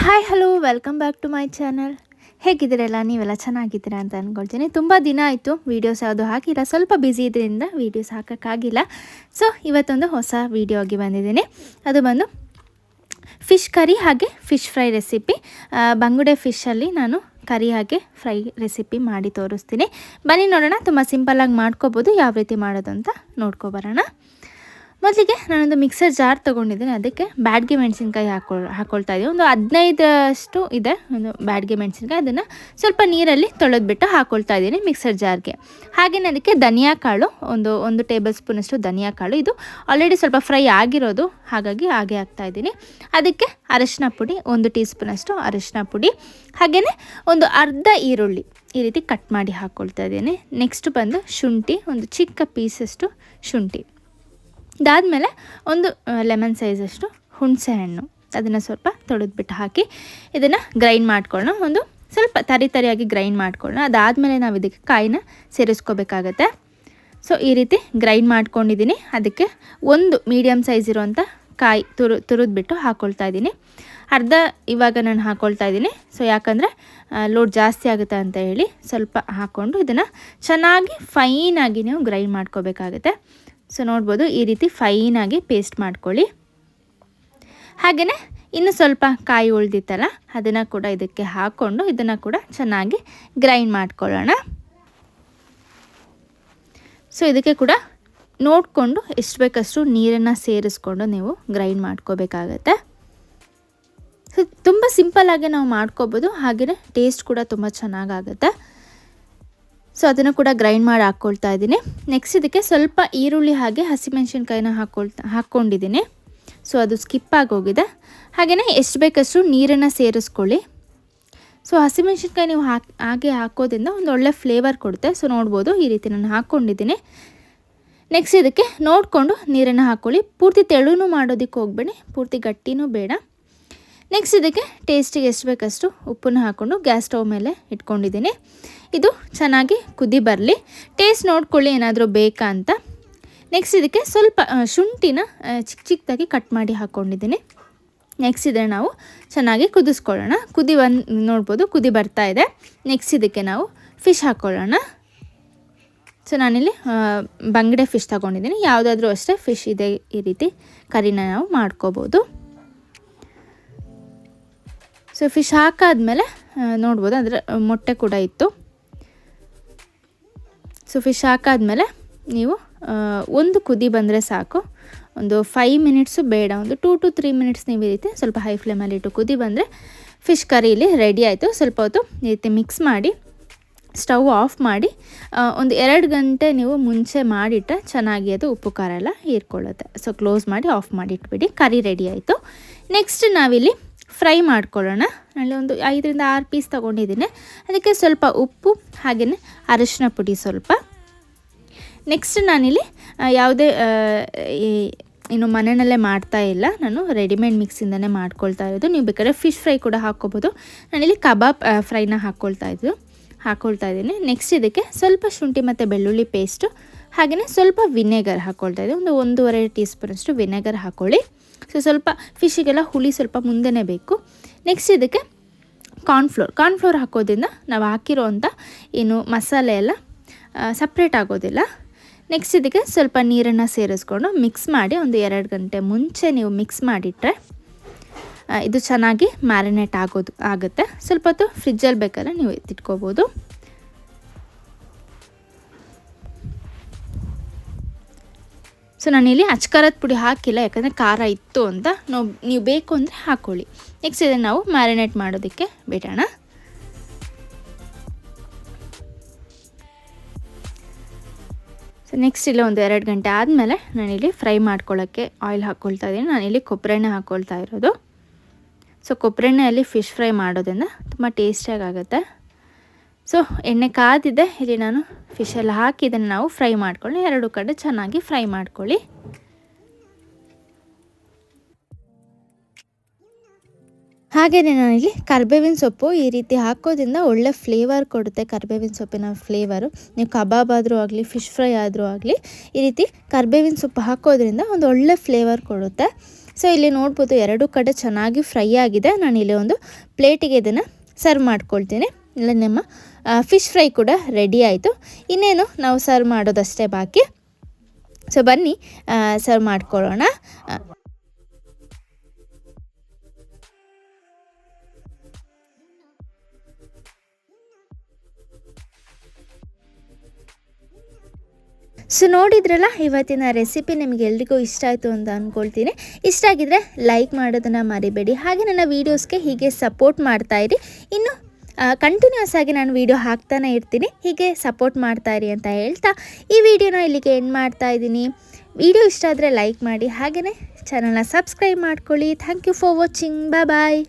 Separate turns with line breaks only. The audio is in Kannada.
Hi hello welcome back to my channel. ಹೇಗಿದ್ದೀರಲ್ಲ, ನೀವೆಲ್ಲ ಚೆನ್ನಾಗಿದ್ದೀರಾ ಅಂತ ಅಂದ್ಕೊಳ್ತೀನಿ. ತುಂಬ ದಿನ ಆಯಿತು ವೀಡಿಯೋಸ್ ಯಾವುದು ಹಾಕಿಲ್ಲ, ಸ್ವಲ್ಪ ಬ್ಯುಸಿ ಇದರಿಂದ ವೀಡಿಯೋಸ್ ಹಾಕೋಕ್ಕಾಗಿಲ್ಲ. ಸೊ ಇವತ್ತೊಂದು ಹೊಸ ವೀಡಿಯೋ ಆಗಿ ಬಂದಿದ್ದೀನಿ. ಅದು ಬಂದು ಫಿಶ್ ಕರಿ ಹಾಗೆ ಫಿಶ್ ಫ್ರೈ ರೆಸಿಪಿ. ಬಂಗುಡೆ ಫಿಶಲ್ಲಿ ನಾನು ಕರಿ ಹಾಗೆ ಫ್ರೈ ರೆಸಿಪಿ ಮಾಡಿ ತೋರಿಸ್ತೀನಿ. ಬನ್ನಿ ನೋಡೋಣ, ತುಂಬ ಸಿಂಪಲ್ಲಾಗಿ ಮಾಡ್ಕೋಬೋದು. ಯಾವ ರೀತಿ ಮಾಡೋದು ಅಂತ ನೋಡ್ಕೊಬರೋಣ. ಮೊದಲಿಗೆ ನಾನೊಂದು ಮಿಕ್ಸರ್ ಜಾರ್ ತೊಗೊಂಡಿದ್ದೀನಿ. ಅದಕ್ಕೆ ಬ್ಯಾಡಗಿ ಮೆಣಸಿನ್ಕಾಯಿ ಹಾಕ್ಕೊಳ್ತಾ ಇದ್ದೀನಿ. ಒಂದು 15 ಇದೆ ಒಂದು ಬ್ಯಾಡಗಿ ಮೆಣಸಿನ್ಕಾಯಿ. ಅದನ್ನು ಸ್ವಲ್ಪ ನೀರಲ್ಲಿ ತೊಳೆದ್ಬಿಟ್ಟು ಹಾಕ್ಕೊಳ್ತಾ ಇದ್ದೀನಿ ಮಿಕ್ಸರ್ ಜಾರ್ಗೆ. ಹಾಗೆಯೇ ಅದಕ್ಕೆ ಧನಿಯಾ ಕಾಳು ಒಂದು ಟೇಬಲ್ ಸ್ಪೂನಷ್ಟು ಧನಿಯಾ ಕಾಳು. ಇದು ಆಲ್ರೆಡಿ ಸ್ವಲ್ಪ ಫ್ರೈ ಆಗಿರೋದು, ಹಾಗಾಗಿ ಹಾಗೆ ಹಾಕ್ತಾಯಿದ್ದೀನಿ. ಅದಕ್ಕೆ ಅರಿಶಿನ ಪುಡಿ 1 ಟೀ ಸ್ಪೂನಷ್ಟು ಅರಿಶಿನ ಪುಡಿ, ಹಾಗೆಯೇ ಒಂದು ಅರ್ಧ ಈರುಳ್ಳಿ ಈ ರೀತಿ ಕಟ್ ಮಾಡಿ ಹಾಕ್ಕೊಳ್ತಾ ಇದ್ದೀನಿ. ನೆಕ್ಸ್ಟ್ ಬಂದು ಶುಂಠಿ, ಒಂದು ಚಿಕ್ಕ ಪೀಸಷ್ಟು ಶುಂಠಿ. ಇದಾದಮೇಲೆ ಒಂದು ಲೆಮನ್ ಸೈಜಷ್ಟು ಹುಣಸೆ ಹಣ್ಣು, ಅದನ್ನು ಸ್ವಲ್ಪ ತೊಳೆದ್ಬಿಟ್ಟು ಹಾಕಿ ಇದನ್ನು ಗ್ರೈಂಡ್ ಮಾಡ್ಕೊಳ್ಳೋಣ. ಒಂದು ಸ್ವಲ್ಪ ತರಿಯಾಗಿ ಗ್ರೈಂಡ್ ಮಾಡ್ಕೊಳ್ಳೋಣ. ಅದಾದಮೇಲೆ ನಾವು ಇದಕ್ಕೆ ಕಾಯಿನ ಸೇರಿಸ್ಕೋಬೇಕಾಗತ್ತೆ. ಸೊ ಈ ರೀತಿ ಗ್ರೈಂಡ್ ಮಾಡ್ಕೊಂಡಿದ್ದೀನಿ. ಅದಕ್ಕೆ ಒಂದು ಮೀಡಿಯಮ್ ಸೈಜ್ ಇರೋವಂಥ ಕಾಯಿ ತುರಿದ್ಬಿಟ್ಟು ಹಾಕ್ಕೊಳ್ತಾ ಇದ್ದೀನಿ. ಅರ್ಧ ಇವಾಗ ನಾನು ಹಾಕ್ಕೊಳ್ತಾ ಇದ್ದೀನಿ. ಸೊ ಯಾಕಂದರೆ ಲೋಡ್ ಜಾಸ್ತಿ ಆಗುತ್ತೆ ಅಂತ ಹೇಳಿ ಸ್ವಲ್ಪ ಹಾಕ್ಕೊಂಡು ಇದನ್ನು ಚೆನ್ನಾಗಿ ಫೈನಾಗಿ ನೀವು ಗ್ರೈಂಡ್ ಮಾಡ್ಕೋಬೇಕಾಗತ್ತೆ. ಸೊ ನೋಡ್ಬೋದು, ಈ ರೀತಿ ಫೈನಾಗಿ ಪೇಸ್ಟ್ ಮಾಡ್ಕೊಳ್ಳಿ. ಹಾಗೆಯೇ ಇನ್ನು ಸ್ವಲ್ಪ ಕಾಯಿ ಉಳಿದಿತ್ತಲ್ಲ, ಅದನ್ನು ಕೂಡ ಇದಕ್ಕೆ ಹಾಕ್ಕೊಂಡು ಇದನ್ನು ಕೂಡ ಚೆನ್ನಾಗಿ ಗ್ರೈಂಡ್ ಮಾಡ್ಕೊಳ್ಳೋಣ. ಸೊ ಇದಕ್ಕೆ ಕೂಡ ನೋಡಿಕೊಂಡು ಎಷ್ಟು ಬೇಕಷ್ಟು ನೀರನ್ನು ಸೇರಿಸ್ಕೊಂಡು ನೀವು ಗ್ರೈಂಡ್ ಮಾಡ್ಕೋಬೇಕಾಗತ್ತೆ. ಸೊ ತುಂಬ ಸಿಂಪಲ್ಲಾಗಿ ನಾವು ಮಾಡ್ಕೋಬೋದು, ಹಾಗೆಯೇ ಟೇಸ್ಟ್ ಕೂಡ ತುಂಬ ಚೆನ್ನಾಗಾಗುತ್ತೆ. ಸೊ ಅದನ್ನು ಕೂಡ ಗ್ರೈಂಡ್ ಮಾಡಿ ಹಾಕ್ಕೊಳ್ತಾ ಇದ್ದೀನಿ. ನೆಕ್ಸ್ಟ್ ಇದಕ್ಕೆ ಸ್ವಲ್ಪ ಈರುಳ್ಳಿ ಹಾಗೆ ಹಸಿಮೆಣ್ಸಿನ್ಕಾಯಿನ ಹಾಕ್ಕೊಂಡಿದ್ದೀನಿ. ಸೊ ಅದು ಸ್ಕಿಪ್ ಆಗೋಗಿದೆ. ಹಾಗೆಯೇ ಎಷ್ಟು ಬೇಕಷ್ಟು ನೀರನ್ನು ಸೇರಿಸ್ಕೊಳ್ಳಿ. ಸೊ ಹಸಿಮೆಣ್ಸಿನ್ಕಾಯಿ ನೀವು ಹಾಗೆ ಹಾಕೋದ್ರಿಂದ ಒಂದು ಒಳ್ಳೆ ಫ್ಲೇವರ್ ಕೊಡುತ್ತೆ. ಸೊ ನೋಡ್ಬೋದು, ಈ ರೀತಿ ನಾನು ಹಾಕ್ಕೊಂಡಿದ್ದೀನಿ. ನೆಕ್ಸ್ಟ್ ಇದಕ್ಕೆ ನೋಡಿಕೊಂಡು ನೀರನ್ನು ಹಾಕ್ಕೊಳ್ಳಿ. ಪೂರ್ತಿ ತೆಳುನೂ ಮಾಡೋದಕ್ಕೆ ಹೋಗಬೇಡಿ, ಪೂರ್ತಿ ಗಟ್ಟಿನೂ ಬೇಡ. ನೆಕ್ಸ್ಟ್ ಇದಕ್ಕೆ ಟೇಸ್ಟಿಗೆ ಎಷ್ಟು ಬೇಕಷ್ಟು ಉಪ್ಪನ್ನು ಹಾಕ್ಕೊಂಡು ಗ್ಯಾಸ್ ಸ್ಟವ್ ಮೇಲೆ ಇಟ್ಕೊಂಡಿದ್ದೀನಿ. ಇದು ಚೆನ್ನಾಗಿ ಕುದಿ ಬರಲಿ. ಟೇಸ್ಟ್ ನೋಡ್ಕೊಳ್ಳಿ ಏನಾದರೂ ಬೇಕಾ ಅಂತ. ನೆಕ್ಸ್ಟ್ ಇದಕ್ಕೆ ಸ್ವಲ್ಪ ಶುಂಠಿನ ಚಿಕ್ಕದಾಗಿ ಕಟ್ ಮಾಡಿ ಹಾಕ್ಕೊಂಡಿದ್ದೀನಿ. ನೆಕ್ಸ್ಟ್ ಇದನ್ನು ನಾವು ಚೆನ್ನಾಗಿ ಕುದಿಸ್ಕೊಳ್ಳೋಣ. ನೋಡ್ಬೋದು, ಕುದಿ ಬರ್ತಾ ಇದೆ. ನೆಕ್ಸ್ಟ್ ಇದಕ್ಕೆ ನಾವು ಫಿಶ್ ಹಾಕ್ಕೊಳ್ಳೋಣ. ಸೊ ನಾನಿಲ್ಲಿ ಬಂಗಡೆ ಫಿಶ್ ತೊಗೊಂಡಿದ್ದೀನಿ. ಯಾವುದಾದ್ರೂ ಅಷ್ಟೇ ಫಿಶ್ ಇದೆ, ಈ ರೀತಿ ಕರಿನ ನಾವು ಮಾಡ್ಕೋಬೋದು. ಸೊ ಫಿಶ್ ಹಾಕಾದ್ಮೇಲೆ ನೋಡ್ಬೋದು, ಅದರ ಮೊಟ್ಟೆ ಕೂಡ ಇತ್ತು. ಸೊ ಫಿಶ್ ಹಾಕಾದ್ಮೇಲೆ ನೀವು ಒಂದು ಕುದಿ ಬಂದರೆ ಸಾಕು. ಒಂದು 5 ಮಿನಿಟ್ಸು ಬೇಡ, ಒಂದು 2 to 3 ಮಿನಿಟ್ಸ್ ನೀವು ಈ ರೀತಿ ಸ್ವಲ್ಪ ಹೈ ಫ್ಲೇಮಲ್ಲಿ ಇಟ್ಟು ಕುದಿ ಬಂದರೆ ಫಿಶ್ ಕರಿ ಇಲ್ಲಿ ರೆಡಿ ಆಯಿತು. ಸ್ವಲ್ಪ ಹೊತ್ತು ಈ ರೀತಿ ಮಿಕ್ಸ್ ಮಾಡಿ ಸ್ಟವ್ ಆಫ್ ಮಾಡಿ ಒಂದು 2 ಗಂಟೆ ನೀವು ಮುಂಚೆ ಮಾಡಿಟ್ಟರೆ ಚೆನ್ನಾಗಿ ಅದು ಉಪ್ಪು ಖಾರ ಎಲ್ಲ ಹೀರ್ಕೊಳ್ಳುತ್ತೆ. ಸೊ ಕ್ಲೋಸ್ ಮಾಡಿ ಆಫ್ ಮಾಡಿ ಇಟ್ಬಿಡಿ. ಕರಿ ರೆಡಿ ಆಯಿತು. ನೆಕ್ಸ್ಟ್ ನಾವಿಲ್ಲಿ ಫ್ರೈ ಮಾಡ್ಕೊಳ್ಳೋಣ. ಅಲ್ಲಿ ಒಂದು 5 ರಿಂದ 6 ಪೀಸ್ ತೊಗೊಂಡಿದ್ದೀನಿ. ಅದಕ್ಕೆ ಸ್ವಲ್ಪ ಉಪ್ಪು ಹಾಗೆಯೇ ಅರಿಶಿನ ಪುಡಿ ಸ್ವಲ್ಪ. ನೆಕ್ಸ್ಟ್ ನಾನಿಲ್ಲಿ ಯಾವುದೇ ಇನ್ನು ಮನೆಯಲ್ಲೇ ಮಾಡ್ತಾ ಇಲ್ಲ, ನಾನು ರೆಡಿಮೇಡ್ ಮಿಕ್ಸಿಂದನೇ ಮಾಡ್ಕೊಳ್ತಾ ಇರೋದು. ನೀವು ಬೇಕಾದ್ರೆ ಫಿಶ್ ಫ್ರೈ ಕೂಡ ಹಾಕ್ಕೋಬೋದು. ನಾನಿಲ್ಲಿ ಕಬಾಬ್ ಫ್ರೈನ ಹಾಕ್ಕೊಳ್ತಾ ಇದ್ದೀನಿ. ನೆಕ್ಸ್ಟ್ ಇದಕ್ಕೆ ಸ್ವಲ್ಪ ಶುಂಠಿ ಮತ್ತು ಬೆಳ್ಳುಳ್ಳಿ ಪೇಸ್ಟು ಹಾಗೆಯೇ ಸ್ವಲ್ಪ ವಿನೆಗರ್ ಹಾಕ್ಕೊಳ್ತಾ ಇದ್ದೀನಿ. ಒಂದು 1.5 ಟೀ ಸ್ಪೂನಷ್ಟು ವಿನೆಗರ್ ಹಾಕ್ಕೊಳ್ಳಿ. ಸೊ ಸ್ವಲ್ಪ ಫಿಶಿಗೆಲ್ಲ ಹುಳಿ ಸ್ವಲ್ಪ ಮುಂದೆನೇ ಬೇಕು. ನೆಕ್ಸ್ಟ್ ಇದಕ್ಕೆ ಕಾರ್ನ್ಫ್ಲೋರ್ ಹಾಕೋದ್ರಿಂದ ನಾವು ಹಾಕಿರೋವಂಥ ಏನು ಮಸಾಲೆ ಎಲ್ಲ ಸಪ್ರೇಟ್ ಆಗೋದಿಲ್ಲ. ನೆಕ್ಸ್ಟ್ ಇದಕ್ಕೆ ಸ್ವಲ್ಪ ನೀರನ್ನು ಸೇರಿಸ್ಕೊಂಡು ಮಿಕ್ಸ್ ಮಾಡಿ ಒಂದು 2 ಗಂಟೆ ಮುಂಚೆ ನೀವು ಮಿಕ್ಸ್ ಮಾಡಿಟ್ರೆ ಇದು ಚೆನ್ನಾಗಿ ಮ್ಯಾರಿನೇಟ್ ಆಗುತ್ತೆ. ಸ್ವಲ್ಪ ಹೊತ್ತು ಫ್ರಿಜ್ಜಲ್ಲಿ ಬೇಕಾದ್ರೆ ನೀವು ಎತ್ತಿಟ್ಕೋಬೋದು. ಸೊ ನಾನಿಲ್ಲಿ ಅಚ್ಕಾರದ ಪುಡಿ ಹಾಕಿಲ್ಲ, ಯಾಕಂದರೆ ಖಾರ ಇತ್ತು ಅಂತ. ನೀವು ಬೇಕು ಅಂದರೆ ಹಾಕ್ಕೊಳ್ಳಿ. ನೆಕ್ಸ್ಟ್ ಇದನ್ನು ನಾವು ಮ್ಯಾರಿನೇಟ್ ಮಾಡೋದಕ್ಕೆ ಬಿಡೋಣ. ಸೊ ನೆಕ್ಸ್ಟ್ ಇಲ್ಲ ಒಂದು 2 ಗಂಟೆ ಆದಮೇಲೆ ನಾನಿಲ್ಲಿ ಫ್ರೈ ಮಾಡ್ಕೊಳ್ಳೋಕ್ಕೆ ಆಯಿಲ್ ಹಾಕ್ಕೊಳ್ತಾ ಇದ್ದೀನಿ. ನಾನಿಲ್ಲಿ ಕೊಬ್ಬರಿ ಎಣ್ಣೆ ಹಾಕ್ಕೊಳ್ತಾ ಇರೋದು. ಸೊ ಕೊಬ್ಬರಿ ಎಣ್ಣೆಯಲ್ಲಿ ಫಿಶ್ ಫ್ರೈ ಮಾಡೋದ್ರಿಂದ ತುಂಬ ಟೇಸ್ಟಿಯಾಗಿ ಆಗುತ್ತೆ. ಸೊ ಎಣ್ಣೆ ಕಾದಿದೆ. ಇಲ್ಲಿ ನಾನು ಫಿಶೆಲ್ಲ ಹಾಕಿ ಇದನ್ನು ನಾವು ಫ್ರೈ ಮಾಡ್ಕೊಳ್ಳಿ. 2 ಕಡೆ ಚೆನ್ನಾಗಿ ಫ್ರೈ ಮಾಡ್ಕೊಳ್ಳಿ. ಹಾಗೆಯೇ ನಾನಿಲ್ಲಿ ಕರಿಬೇವಿನ ಸೊಪ್ಪು ಈ ರೀತಿ ಹಾಕೋದ್ರಿಂದ ಒಳ್ಳೆ ಫ್ಲೇವರ್ ಕೊಡುತ್ತೆ. ಕರಿಬೇವಿನ ಸೊಪ್ಪಿನ ಫ್ಲೇವರು ನೀವು ಕಬಾಬ್ ಆದರೂ ಆಗಲಿ ಫಿಶ್ ಫ್ರೈ ಆದರೂ ಆಗಲಿ ಈ ರೀತಿ ಕರಿಬೇವಿನ ಸೊಪ್ಪು ಹಾಕೋದ್ರಿಂದ ಒಂದು ಒಳ್ಳೆ ಫ್ಲೇವರ್ ಕೊಡುತ್ತೆ. ಸೊ ಇಲ್ಲಿ ನೋಡ್ಬೋದು ಎರಡು ಕಡೆ ಚೆನ್ನಾಗಿ ಫ್ರೈ ಆಗಿದೆ. ನಾನಿಲ್ಲಿ ಒಂದು ಪ್ಲೇಟಿಗೆ ಇದನ್ನು ಸರ್ವ್ ಮಾಡ್ಕೊಳ್ತೀನಿ. ಇಲ್ಲ ನಮ್ಮ ಫಿಶ್ ಫ್ರೈ ಕೂಡ ರೆಡಿ ಆಯಿತು. ಇನ್ನೇನು ನಾವು ಸರ್ವ್ ಮಾಡೋದಷ್ಟೇ ಬಾಕಿ. ಸೊ ಬನ್ನಿ ಸರ್ವ್ ಮಾಡ್ಕೊಳ್ಳೋಣ. ಸೊ ನೋಡಿದ್ರಲ್ಲ, ಇವತ್ತಿನ ರೆಸಿಪಿ ನಿಮಗೆ ಎಲ್ರಿಗೂ ಇಷ್ಟ ಆಯಿತು ಅಂತ ಅಂದ್ಕೊಳ್ತೀನಿ. ಇಷ್ಟ ಆಗಿದ್ರೆ ಲೈಕ್ ಮಾಡೋದನ್ನು ಮರಿಬೇಡಿ. ಹಾಗೆ ನನ್ನ ವೀಡಿಯೋಸ್ಗೆ ಹೀಗೆ ಸಪೋರ್ಟ್ ಮಾಡ್ತಾಯಿರಿ. ಇನ್ನು ಕಂಟಿನ್ಯೂಸ್ ಆಗಿ ನಾನು ವೀಡಿಯೋ ಹಾಕ್ತಾನೆ ಇರ್ತೀನಿ. ಹೀಗೆ ಸಪೋರ್ಟ್ ಮಾಡ್ತಾಯಿರಿ ಅಂತ ಹೇಳ್ತಾ ಈ ವಿಡಿಯೋನ ಇಲ್ಲಿಗೆ ಎಂಡ್ ಮಾಡ್ತಾ ಇದ್ದೀನಿ. ವಿಡಿಯೋ ಇಷ್ಟ ಆದರೆ ಲೈಕ್ ಮಾಡಿ, ಹಾಗೆಯೇ ಚಾನಲ್ನ ಸಬ್ಸ್ಕ್ರೈಬ್ ಮಾಡ್ಕೊಳ್ಳಿ. Thank you for watching. Bye.